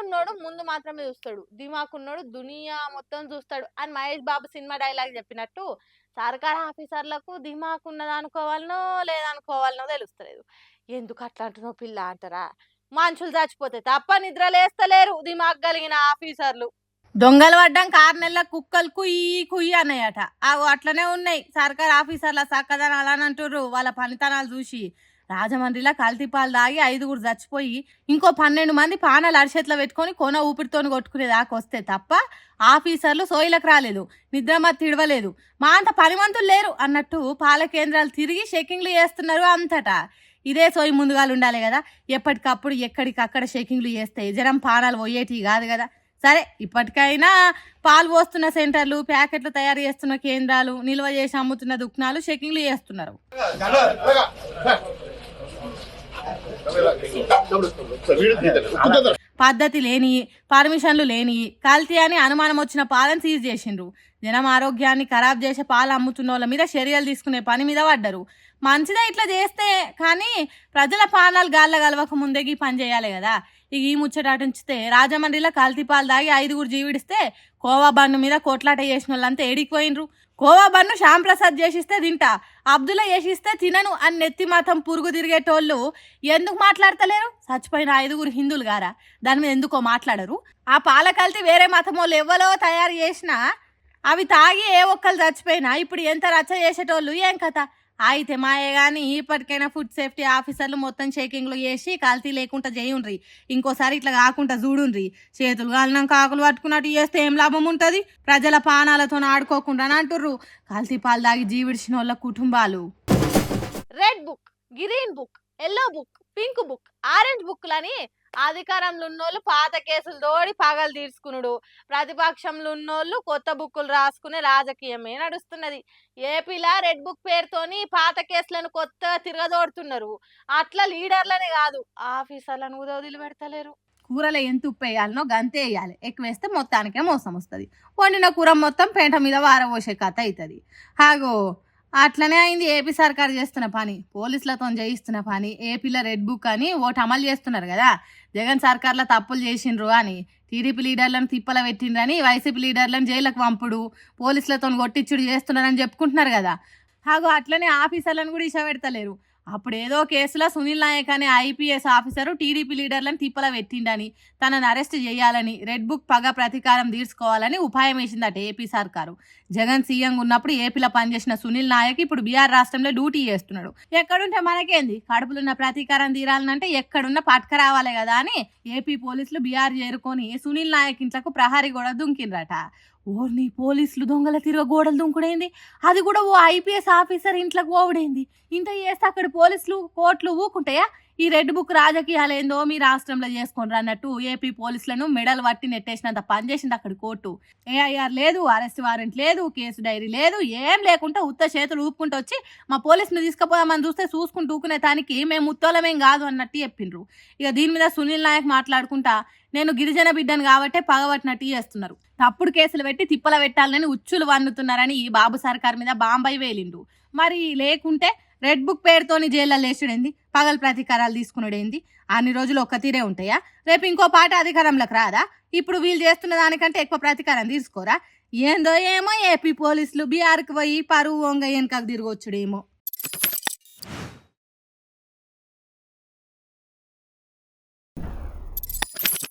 ఉన్నోడు ముందు మాత్రమే చూస్తాడు, దిమాకున్నోడు దునియా మొత్తం చూస్తాడు అని మహేష్ బాబు సినిమా డైలాగ్ చెప్పినట్టు సర్కార్ ఆఫీసర్లకు దిమాకు ఉన్నదనుకోవాలనో లేదనుకోవాలనో తెలుస్తలేదు. ఎందుకు అట్లా అంటున్నావు పిల్ల అంటారా? మనుషులు చచ్చిపోతే తప్ప నిద్ర లేస్తలేరు దిమాక్ కలిగిన ఆఫీసర్లు. దొంగలు పడ్డం 6 నెలల కుక్కలు కుయ్యి కుయ్యి అన్నాయట. అవి అట్లనే ఉన్నాయి సర్కార్ ఆఫీసర్ల చక్కదనాలు అని అంటుర్రు వాళ్ళ పనితనాలు చూసి. రాజమండ్రిలో కల్తీపాలు దాగి 5 చచ్చిపోయి ఇంకో 12 మంది పానాలు అరిచేతిలో పెట్టుకొని కొన ఊపిరితోని కొట్టుకునేదాకా వస్తే తప్ప ఆఫీసర్లు సోయిలకు రాలేదు, నిద్రమత్తి తిడవలేదు, మా అంత పనిమంతులు లేరు అన్నట్టు పాల కేంద్రాలు తిరిగి చెకింగ్లు చేస్తున్నారు అంతటా. ఇదే సోయి ముందుగాలు ఉండాలి కదా, ఎప్పటికప్పుడు ఎక్కడికక్కడ చెకింగ్లు చేస్తే జనం పానాలు పోయేటివి కాదు కదా. సరే ఇప్పటికైనా పాలు పోస్తున్న సెంటర్లు, ప్యాకెట్లు తయారు చేస్తున్న కేంద్రాలు, నిల్వ చేసి అమ్ముతున్న దుకాణాలు చెకింగ్లు చేస్తున్నారు. పద్ధతి లేని, పర్మిషన్లు లేని, కల్తీ అని అనుమానం వచ్చిన పాలను సీజ్ చేసిండ్రు. జనం ఆరోగ్యాన్ని ఖరాబ్ చేసే పాలు అమ్ముతున్న వాళ్ళ మీద చర్యలు తీసుకునే పని మీద పడ్డరు. మంచిదే ఇట్లా చేస్తే, కానీ ప్రజల పానాలు గాళ్ళ గలవక ముందే పని చేయాలి కదా. ఇక ఈ ముచ్చట ఉంచితే రాజమండ్రిలో కల్తీ పాలు దాగి 5 జీవిడిస్తే కోవా బన్ను మీద కొట్లాట చేసిన వాళ్ళంతా ఏడికిపోయినరు. కోవా బన్ను శ్యామ్ ప్రసాద్ చేసిస్తే తింటా, అబ్దుల్లా చేసిస్తే తినను అని నెత్తి మాత్రం పురుగు తిరిగేటోళ్ళు ఎందుకు మాట్లాడతలేరు? చచ్చిపోయిన 5 హిందువులు గారా, దాని మీద ఎందుకో మాట్లాడరు? ఆ పాల కల్తీ వేరే మతం వాళ్ళు ఎవ్వలో తయారు చేసినా అవి తాగి ఏ ఒక్కరు చచ్చిపోయినా ఇప్పుడు ఎంత రచ్చ చేసేటోళ్ళు ఏం కథ? అయితే మాయే కానీ ఇప్పటికైనా ఫుడ్ సేఫ్టీ ఆఫీసర్లు మొత్తం చెకింగ్లు చేసి కల్తీ లేకుండా చేయుండ్రి. ఇంకోసారి ఇట్లా కాకుండా చూడుండ్రి. చేతులు కాలినాం కాకులు పట్టుకున్నట్టు చేస్తే ఏం లాభం ఉంటుంది? ప్రజల పానాలతో ఆడుకోకుండా అని అంటుర్రు కల్తీ పాలు దాగి జీవిడిచిన వాళ్ళ కుటుంబాలు. Red book, green book, yellow book, pink book, orange బుక్లని అధికారంలో ఉన్నోళ్ళు పాత కేసులు తోడి పగలు తీర్చుకునుడు, ప్రతిపక్షంలో ఉన్నోళ్ళు కొత్త బుక్కులు రాసుకునే రాజకీయమే నడుస్తున్నది. ఏపీలా రెడ్ బుక్ పేరుతోని పాత కేసులను కొత్తగా తిరగదోడుతున్నారు. అట్లా లీడర్లనే కాదు ఆఫీసర్లను కూడా వదిలిపెడతలేరు. కూరలో ఎంత ఉప్పు వేయాలనో గంతే వేయాలి, ఎక్కువ వేస్తే మొత్తానికే మోసం వస్తుంది. వండిన కూర మొత్తం పెంట మీద వారబోసే కథ అవుతుంది. హాగో అట్లనే అయింది ఏపీ సర్కారు చేస్తున్న పని, పోలీసులతో చేయిస్తున్న పని. ఏపీలో రెడ్ బుక్ అని ఓటు అమలు చేస్తున్నారు కదా, జగన్ సర్కార్లో తప్పులు చేసిండ్రు అని టీడీపీ లీడర్లను తిప్పల పెట్టిండ్రని వైసీపీ లీడర్లను జైలుకు పంపుడు, పోలీసులతో కొట్టిచ్చుడు చేస్తున్నారని చెప్పుకుంటున్నారు కదా. హాగో అట్లనే ఆఫీసర్లను కూడా ఇష్టపెడతలేరు. అప్పుడు ఏదో కేసులో సునీల్ నాయక్ అనే ఐపీఎస్ ఆఫీసరు టీడీపీ లీడర్లను తిప్పల పెట్టిండని, తనను అరెస్ట్ చేయాలని, రెడ్ బుక్ పగ ప్రతీకారం తీర్చుకోవాలని ఉపాయం వేసిందట ఏపీ సర్కారు. జగన్ సీఎం ఉన్నప్పుడు ఏపీలో పనిచేసిన సునీల్ నాయక్ ఇప్పుడు బీహార్ రాష్ట్రంలో డ్యూటీ చేస్తున్నాడు. ఎక్కడుంటే మనకేంది, కడుపులున్న ప్రతీకారం తీరాలంటే ఎక్కడున్న పట్క రావాలి కదా అని ఏపీ పోలీసులు బీహార్ చేరుకొని సునీల్ నాయక్ ఇంట్లకు ప్రహారీ కూడా దుంకిండ్రట. ఓర్ని పోలీసులు దొంగల తిరగ గోడలు దుంకుడైంది, అది కూడా ఓ ఐపీఎస్ ఆఫీసర్ ఇంట్లోకి పోవుడైంది. ఇంత చేస్తే అక్కడ పోలీసులు కోర్టులు ఊకుంటాయా? ఈ రెడ్ బుక్ రాజకీయాలు ఏందో మీ రాష్ట్రంలో చేసుకోండి అన్నట్టు ఏపీ పోలీసులను మెడల్ పట్టి నెట్టేసినంత పనిచేసింది అక్కడ కోర్టు. ఏఐఆర్ లేదు, అరెస్ట్ వారెంట్ లేదు, కేసు డైరీ లేదు, ఏం లేకుండా ఉత్త చేతులు ఊపుకుంటూ వచ్చి మా పోలీసుని తీసుకుపోదామని చూస్తే చూసుకుంటూ ఊకునే దానికి మేము ఉత్తోలమేం కాదు అన్నట్టు చెప్పిండ్రు. ఇక దీని మీద సునీల్ నాయక్ మాట్లాడుకుంటా, నేను గిరిజన బిడ్డను కాబట్టే పగబట్టినట్టు చేస్తున్నారు, తప్పుడు కేసులు పెట్టి తిప్పల పెట్టాలని ఉచ్చులు వన్నుతున్నారని ఈ బాబు సర్కార్ మీద బాంబై వేలిండు. మరి లేకుంటే రెడ్ బుక్ పేరుతోని జైల్లో లేచుడేంది, పగల ప్రతీకారాలు తీసుకున్నాడేంది? అన్ని రోజులు ఒక్క తీరే ఉంటాయా? రేపు ఇంకో పాట అధికారంలోకి రాదా? ఇప్పుడు వీళ్ళు చేస్తున్న దానికంటే ఎక్కువ ప్రతీకారం తీసుకోరా? ఏందో ఏమో ఏపీ పోలీసులు బీహార్కి పోయి పరువు వంగ వెనకకు తిరగొచ్చుడేమో.